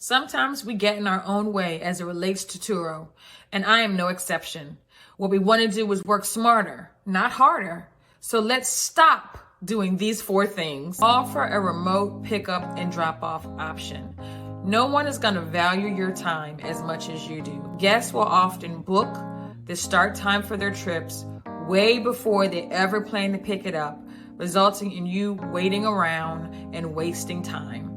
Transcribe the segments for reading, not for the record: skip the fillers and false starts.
Sometimes we get in our own way as it relates to Turo, and I am no exception. What we want to do is work smarter, not harder. So let's stop doing these 4 things. Offer a remote pickup and drop off option. No one is going to value your time as much as you do. Guests will often book the start time for their trips way before they ever plan to pick it up, resulting in you waiting around and wasting time.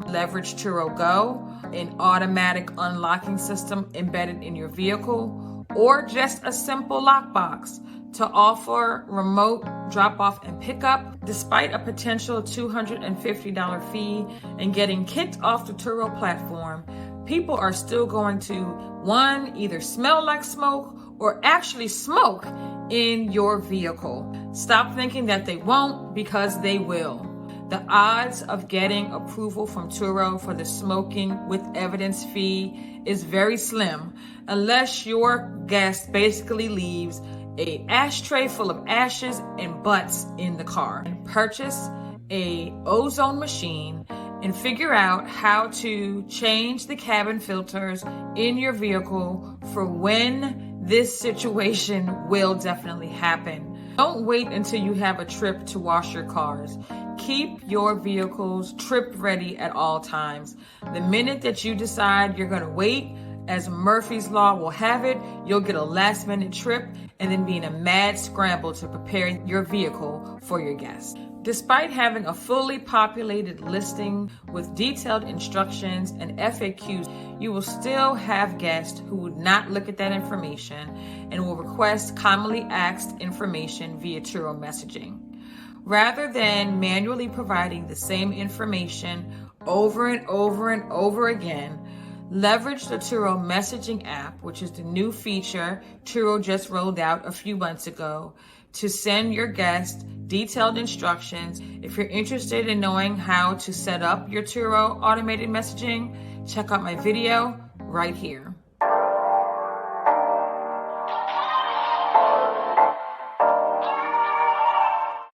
Leverage Turo Go, an automatic unlocking system embedded in your vehicle, or just a simple lockbox to offer remote drop-off and pickup. Despite a potential $250 fee and getting kicked off the Turo platform, people are still going to, one, either smell like smoke or actually smoke in your vehicle. Stop thinking that they won't, because they will. The odds of getting approval from Turo for the smoking with evidence fee is very slim, unless your guest basically leaves an ashtray full of ashes and butts in the car. And purchase a ozone machine and figure out how to change the cabin filters in your vehicle for when this situation will definitely happen. Don't wait until you have a trip to wash your cars. Keep your vehicles trip ready at all times. The minute that you decide you're going to wait, as Murphy's Law will have it, you'll get a last minute trip and then be in a mad scramble to prepare your vehicle for your guests. Despite having a fully populated listing with detailed instructions and FAQs, you will still have guests who would not look at that information and will request commonly asked information via Turo messaging. Rather than manually providing the same information over and over and over again, leverage the Turo messaging app, which is the new feature Turo just rolled out a few months ago, to send your guests detailed instructions. If you're interested in knowing how to set up your Turo automated messaging, check out my video right here.